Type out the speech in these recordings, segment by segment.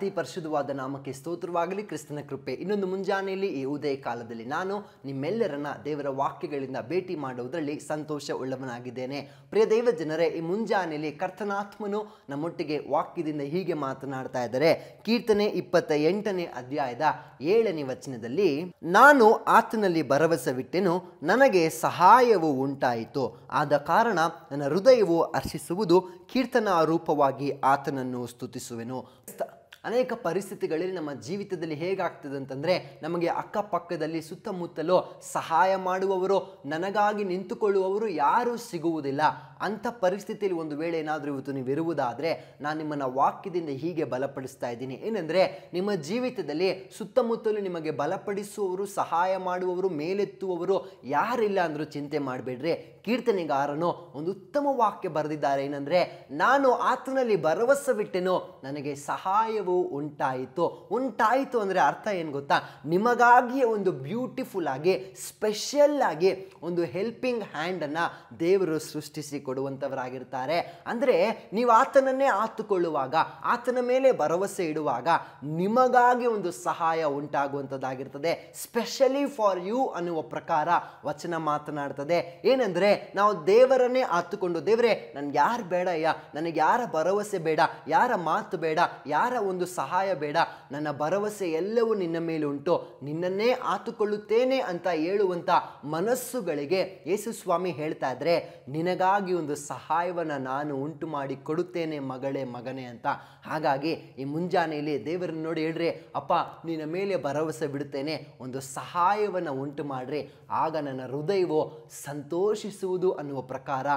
ಅತಿ ಪರಿಶುದ್ಧವಾದ ನಾಮಕ್ಕೆ ಸ್ತೋತ್ರವಾಗಲಿ. ಕ್ರಿಸ್ತನ ಕೃಪೆ ಇನ್ನೊಂದು ಮುಂಜಾನೆಯಲ್ಲಿ ಈ ಉದಯ ಕಾಲದಲ್ಲಿ ನಾನು ನಿಮ್ಮೆಲ್ಲರನ್ನ ದೇವರ ವಾಕ್ಯಗಳಿಂದ ಭೇಟಿ ಮಾಡುವುದರಲ್ಲಿ ಸಂತೋಷ ಉಳ್ಳವನಾಗಿದ್ದೇನೆ. ಪ್ರಿಯ ದೈವ ಜನರೇ, ಈ ಮುಂಜಾನೆಯಲ್ಲಿ ಕರ್ತನಾತ್ಮನು ನಮ್ಮೊಟ್ಟಿಗೆ ವಾಕ್ಯದಿಂದ ಹೀಗೆ ಮಾತನಾಡ್ತಾ ಇದ್ದಾರೆ. ಕೀರ್ತನೆ 28ನೇ ಅಧ್ಯಾಯದ 7ನೇ ವಚನದಲ್ಲಿ, ನಾನು ಆತನಲ್ಲಿ ಭರವಸವಿಟ್ಟೆನು, ನನಗೆ ಸಹಾಯವು ಉಂಟಾಯಿತು, ಆದ ಕಾರಣ ನನ್ನ ಹೃದಯವು ಹರ್ಷಿಸುವುದು, ಕೀರ್ತನಾ ರೂಪವಾಗಿ ಆತನನ್ನು ಸ್ತುತಿಸುವೆನು. ಅನೇಕ ಪರಿಸ್ಥಿತಿಗಳಲ್ಲಿ ನಮ್ಮ ಜೀವಿತದಲ್ಲಿ ಹೇಗಾಗ್ತದೆ ಅಂತಂದರೆ, ನಮಗೆ ಅಕ್ಕಪಕ್ಕದಲ್ಲಿ ಸುತ್ತಮುತ್ತಲೂ ಸಹಾಯ ಮಾಡುವವರು, ನನಗಾಗಿ ನಿಂತುಕೊಳ್ಳುವವರು ಯಾರೂ ಸಿಗುವುದಿಲ್ಲ. ಅಂಥ ಪರಿಸ್ಥಿತಿಯಲ್ಲಿ ಒಂದು ವೇಳೆ ಏನಾದರೂ ಇವತ್ತು ನೀವು ಇರುವುದಾದರೆ, ನಾನು ನಿಮ್ಮನ್ನು ವಾಕ್ಯದಿಂದ ಹೀಗೆ ಬಲಪಡಿಸ್ತಾ ಇದ್ದೀನಿ. ಏನಂದರೆ, ನಿಮ್ಮ ಜೀವಿತದಲ್ಲಿ ಸುತ್ತಮುತ್ತಲೂ ನಿಮಗೆ ಬಲಪಡಿಸುವವರು, ಸಹಾಯ ಮಾಡುವವರು, ಮೇಲೆತ್ತುವವರು ಯಾರಿಲ್ಲ ಅಂದರೂ ಚಿಂತೆ ಮಾಡಬೇಡ್ರಿ. ಕೀರ್ತನೆಗಾರನು ಒಂದು ಉತ್ತಮ ವಾಕ್ಯ ಬರೆದಿದ್ದಾರೆ. ಏನಂದರೆ, ನಾನು ಆತನಲ್ಲಿ ಭರವಸವಿಟ್ಟೆನು, ನನಗೆ ಸಹಾಯವು ಉಂಟಾಯಿತು ಅಂದರೆ ಅರ್ಥ ಏನು ಗೊತ್ತಾ? ನಿಮಗಾಗಿಯೇ ಒಂದು ಬ್ಯೂಟಿಫುಲ್ ಆಗಿ, ಸ್ಪೆಷಲ್ ಆಗಿ ಒಂದು ಹೆಲ್ಪಿಂಗ್ ಹ್ಯಾಂಡನ್ನು ದೇವರು ಸೃಷ್ಟಿಸಿ ಕೊಡುವಂಥವರಾಗಿರ್ತಾರೆ. ಅಂದರೆ ನೀವು ಆತನನ್ನೇ ಆತುಕೊಳ್ಳುವಾಗ, ಆತನ ಮೇಲೆ ಭರವಸೆ ಇಡುವಾಗ ನಿಮಗಾಗಿ ಒಂದು ಸಹಾಯ ಉಂಟಾಗುವಂಥದ್ದಾಗಿರ್ತದೆ. ಸ್ಪೆಷಲಿ ಫಾರ್ ಯು ಅನ್ನುವ ಪ್ರಕಾರ ವಚನ ಮಾತನಾಡ್ತದೆ. ಏನಂದರೆ, ನಾವು ದೇವರನ್ನೇ ಆತುಕೊಂಡು, ದೇವರೇ ನನ್ಗೆ ಯಾರು ಬೇಡ ಅಯ್ಯ, ನನಗೆ ಯಾರ ಭರವಸೆ ಬೇಡ, ಯಾರ ಮಾತು ಬೇಡ, ಯಾರ ಒಂದು ಸಹಾಯ ಬೇಡ, ನನ್ನ ಭರವಸೆ ಎಲ್ಲವೂ ನಿನ್ನ ಮೇಲೆ ಉಂಟು, ನಿನ್ನನ್ನೇ ಆತುಕೊಳ್ಳುತ್ತೇನೆ ಅಂತ ಹೇಳುವಂಥ ಮನಸ್ಸುಗಳಿಗೆ ಯೇಸು ಸ್ವಾಮಿ ಹೇಳ್ತಾ ಇದ್ರೆ, ನಿನಗಾಗಿ ಒಂದು ಸಹಾಯವನ್ನು ನಾನು ಉಂಟು ಮಾಡಿ ಕೊಡುತ್ತೇನೆ ಮಗಳೇ, ಮಗನೇ ಅಂತ. ಹಾಗಾಗಿ ಈ ಮುಂಜಾನೆಯಲ್ಲಿ ದೇವರನ್ನು ನೋಡಿ ಹೇಳ್ರಿ, ಅಪ್ಪ ನಿನ್ನ ಮೇಲೆ ಭರವಸೆ ಬಿಡುತ್ತೇನೆ, ಒಂದು ಸಹಾಯವನ್ನು ಉಂಟು ಮಾಡ್ರಿ, ಆಗ ನನ್ನ ಹೃದಯವು ಸಂತೋಷಿಸುವುದು ಅನ್ನುವ ಪ್ರಕಾರ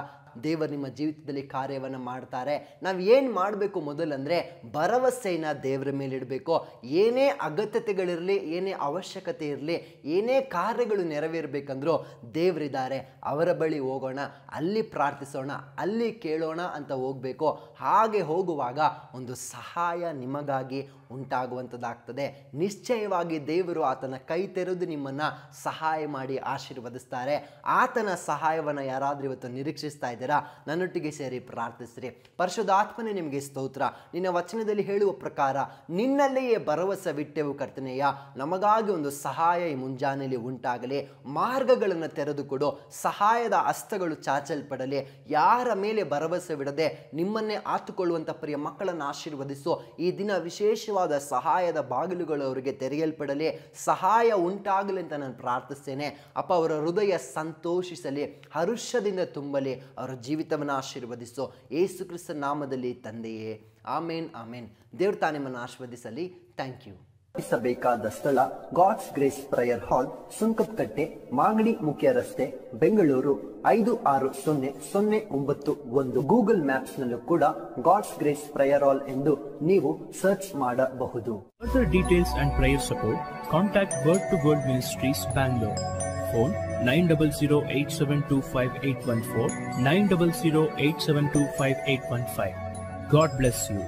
ದೇವರು ನಿಮ್ಮ ಜೀವಿತದಲ್ಲಿ ಕಾರ್ಯವನ್ನು ಮಾಡ್ತಾರೆ. ನಾವು ಏನು ಮಾಡಬೇಕು ಮೊದಲಂದರೆ, ಭರವಸೆಯನ್ನು ದೇವರ ಮೇಲೆ ಇಡಬೇಕು. ಏನೇ ಅಗತ್ಯತೆಗಳಿರಲಿ, ಏನೇ ಅವಶ್ಯಕತೆ ಇರಲಿ, ಏನೇ ಕಾರ್ಯಗಳು ನೆರವೇರಬೇಕಂದ್ರೂ ದೇವರಿದ್ದಾರೆ, ಅವರ ಬಳಿ ಹೋಗೋಣ, ಅಲ್ಲಿ ಪ್ರಾರ್ಥಿಸೋಣ, ಅಲ್ಲಿ ಕೇಳೋಣ ಅಂತ ಹೋಗಬೇಕು. ಹಾಗೆ ಹೋಗುವಾಗ ಒಂದು ಸಹಾಯ ನಿಮಗಾಗಿ ಉಂಟಾಗುವಂಥದ್ದಾಗ್ತದೆ. ನಿಶ್ಚಯವಾಗಿ ದೇವರು ಆತನ ಕೈ ತೆರೆದು ನಿಮ್ಮನ್ನು ಸಹಾಯ ಮಾಡಿ ಆಶೀರ್ವದಿಸ್ತಾರೆ. ಆತನ ಸಹಾಯವನ್ನು ಯಾರಾದರೂ ಇವತ್ತು ನಿರೀಕ್ಷಿಸ್ತಾ ಇದ್ದೀರಾ? ನನ್ನೊಟ್ಟಿಗೆ ಸೇರಿ ಪ್ರಾರ್ಥಿಸ್ರಿ. ಪರಿಶುದ್ಧಾತ್ಮನೇ ನಿಮಗೆ ಸ್ತೋತ್ರ. ನಿನ್ನ ವಚನದಲ್ಲಿ ಹೇಳುವ ಪ್ರಕಾರ ನಿನ್ನಲ್ಲಿಯೇ ಭರವಸವಿಟ್ಟೆವು ಕರ್ತನೆಯ, ನಮಗಾಗಿ ಒಂದು ಸಹಾಯ ಈ ಮುಂಜಾನೆಯಲ್ಲಿ ಉಂಟಾಗಲಿ, ಮಾರ್ಗಗಳನ್ನು ತೆರೆದುಕೊಡು, ಸಹಾಯದ ಹಸ್ತಗಳು ಚಾಚಲ್ಪಡಲಿ. ಯಾರ ಮೇಲೆ ಭರವಸೆವಿಡದೆ ನಿಮ್ಮನ್ನೇ ಆತುಕೊಳ್ಳುವಂಥ ಪ್ರಿಯ ಮಕ್ಕಳನ್ನು ಆಶೀರ್ವದಿಸು. ಈ ದಿನ ವಿಶೇಷವಾದ ಸಹಾಯದ ಬಾಗಿಲುಗಳು ಅವರಿಗೆ ತೆರೆಯಲ್ಪಡಲಿ, ಸಹಾಯ ಉಂಟಾಗಲಿ ಅಂತ ನಾನು ಪ್ರಾರ್ಥಿಸ್ತೇನೆ. ಅಪ್ಪ, ಅವರ ಹೃದಯ ಸಂತೋಷಿಸಲಿ, ಹರುಷದಿಂದ ತುಂಬಲಿ, ಅವರ ಜೀವಿತವನ್ನು ಆಶೀರ್ವದಿಸು. ಯೇಸು ಕ್ರಿಸ್ತನ ನಾಮದಲ್ಲಿ ತಂದೆಯೇ, ಆಮೇನ್ ಆಮೇನ್. ದೇವ್ರು ತಾನೇ ನಿಮ್ಮನ್ನು ಆಶೀರ್ವದಿಸಲಿ. Thank you. ಬೇಕಾದ ಸ್ಥಳ God's grace prayer hall, Sunkadakatte, Magadi ಮುಖ್ಯ ರಸ್ತೆ, ಬೆಂಗಳೂರು 560091. ಗೂಗಲ್ ಮ್ಯಾಪ್ಸ್ ನಲ್ಲೂ ಕೂಡ ಗಾಡ್ಸ್ ಗ್ರೇಸ್ ಪ್ರೇಯರ್ ಹಾಲ್ ಎಂದು ನೀವು ಸರ್ಚ್ ಮಾಡಬಹುದು. Further details and prayer support, contact Word to Word Ministries, Bangalore. Phone 9008725814, 9008725815. God bless you.